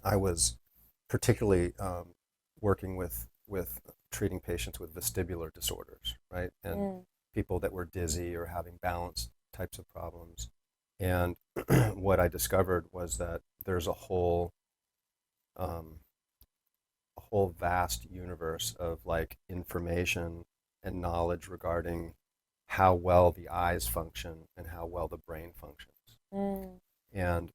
I was particularly working with treating patients with vestibular disorders, right? And Mm. people that were dizzy or having balance types of problems. And what I discovered was that there's um, a whole vast universe of like information and knowledge regarding how well the eyes function and how well the brain functions. Mm. And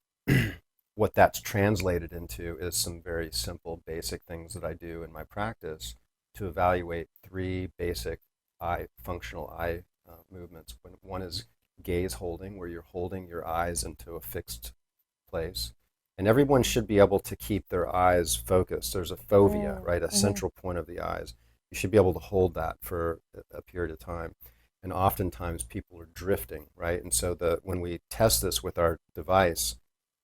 what that's translated into is some very simple, basic things that I do in my practice to evaluate three basic functional eye movements. One is gaze holding, where you're holding your eyes into a fixed place. And everyone Mm. should be able to keep their eyes focused. There's a fovea, Mm. right? A Mm-hmm. central point of the eyes. You should be able to hold that for a period of time. And oftentimes people are drifting, right? And so when we test this with our device,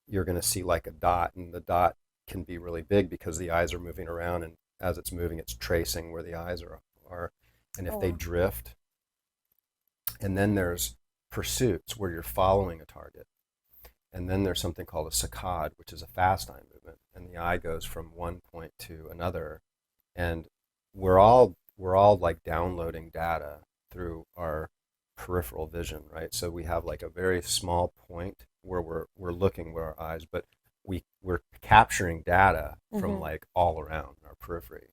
you're going to see like a dot, and the dot can be really big because the eyes are moving around, and as it's moving, it's tracing where the eyes are. And if Oh they wow. drift, and then there's pursuits where you're following a target. And then there's something called a saccade, which is a fast eye movement, and the eye goes from one point to another. And we're all like downloading data through our peripheral vision, right? So we have like a very small point where we're looking with our eyes, but we're capturing data from Mm-hmm. like all around our periphery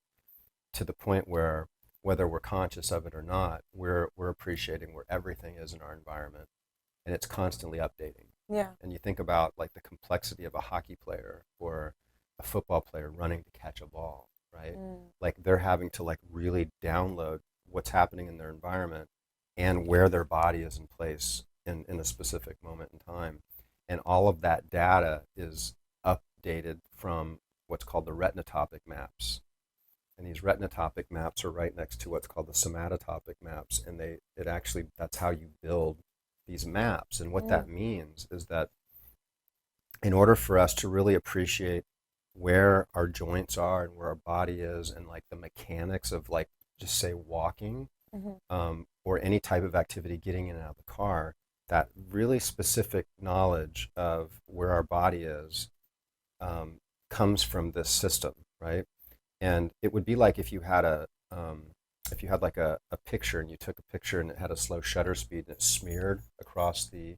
to the point where whether we're conscious of it or not, we're appreciating where everything is in our environment, and it's constantly updating. Yeah. And you think about like the complexity of a hockey player or a football player running to catch a ball, right? Mm. Like they're having to like really download what's happening in their environment and where their body is in place in a specific moment in time. And all of that data is updated from what's called the retinotopic maps. And these retinotopic maps are right next to what's called the somatotopic maps, and it actually that's how you build these maps. And what Mm. that means is that in order for us to really appreciate where our joints are and where our body is and like the mechanics of like just say walking, Mm-hmm. or any type of activity getting in and out of the car, that really specific knowledge of where our body is um, comes from this system, right? And it would be like if you had like a picture and you took a picture and it had a slow shutter speed and it smeared across the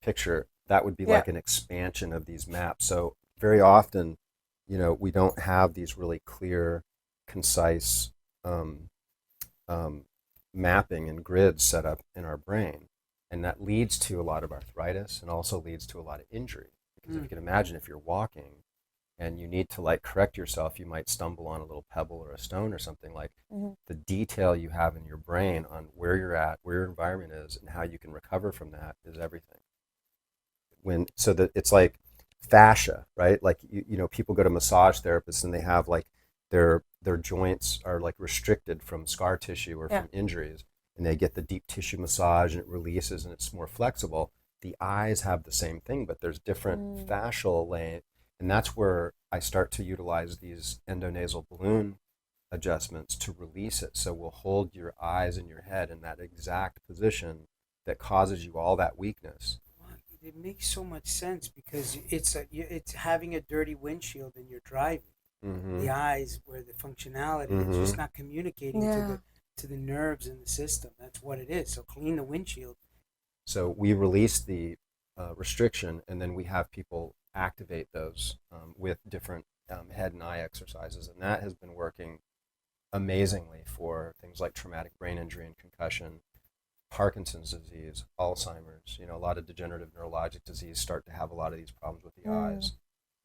picture. That would be Yeah. like an expansion of these maps. So very often, we don't have these really clear, concise um, um, mapping and grids set up in our brain, and that leads to a lot of arthritis and also leads to a lot of injury. Because if you Mm. can imagine, if you're walking and you need to like correct yourself, you might stumble on a little pebble or a stone or something. Like Mm-hmm. the detail you have in your brain on where you're at, where your environment is, and how you can recover from that is everything. So that it's like fascia, right? Like people go to massage therapists and they have like their joints are like restricted from scar tissue or Yeah. from injuries, and they get the deep tissue massage and it releases and it's more flexible. The eyes have the same thing, but there's different Mm. fascial laying, and that's where I start to utilize these endonasal balloon adjustments to release it. So we'll hold your eyes and your head in that exact position that causes you all that weakness. Wow, it makes so much sense because it's having a dirty windshield and you're driving. Mm-hmm. The eyes, where the functionality, it's Mm-hmm. just not communicating to Yeah. the nerves in the system. That's what it is. So clean the windshield. So we release the restriction, and then we have people activate those with different head and eye exercises, and that has been working amazingly for things like traumatic brain injury and concussion, Parkinson's disease, Alzheimer's. A lot of degenerative neurologic disease start to have a lot of these problems with the Mm. eyes.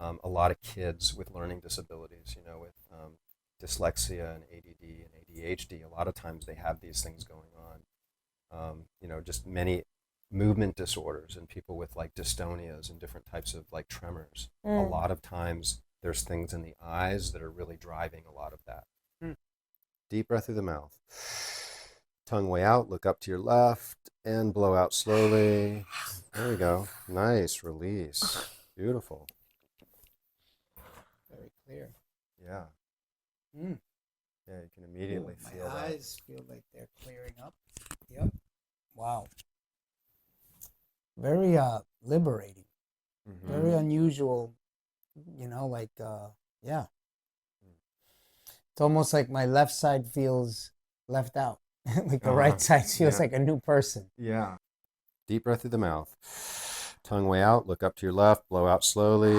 A lot of kids with learning disabilities, with dyslexia and ADD and ADHD, a lot of times they have these things going on. Just many movement disorders and people with like dystonias and different types of like tremors. A Mm. lot of times there's things in the eyes that are really driving a lot of that. Hmm. Deep breath through the mouth. Tongue way out, look up to your left, and blow out slowly. There we go. Nice release. Beautiful. Very clear. Yeah. Mm. Yeah, you can Ooh, immediately my feel that. eyes feel like they're clearing up. Yep. Wow. Very liberating. Very Mm-hmm. Mm. unusual You know, like yeah. It's almost like my left side feels left out. Like the right side feels Yeah. like a new person. Yeah. Deep breath through the mouth. Tongue way out. Look up to your left. Blow out slowly.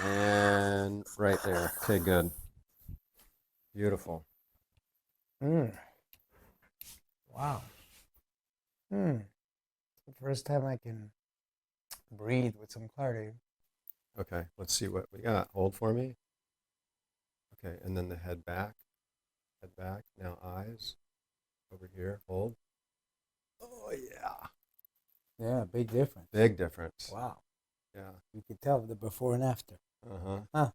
And right there. Okay, good. Beautiful. Mm. Wow. Mm. The first time I can breathe with some clarity. Okay, let's see what we got. Hold for me. Okay, and then the head back. Head back. Now eyes. Over here. Hold. Oh, yeah. Yeah, big difference. Big difference. Wow. Yeah. You could tell the before and after. Uh-huh. Huh.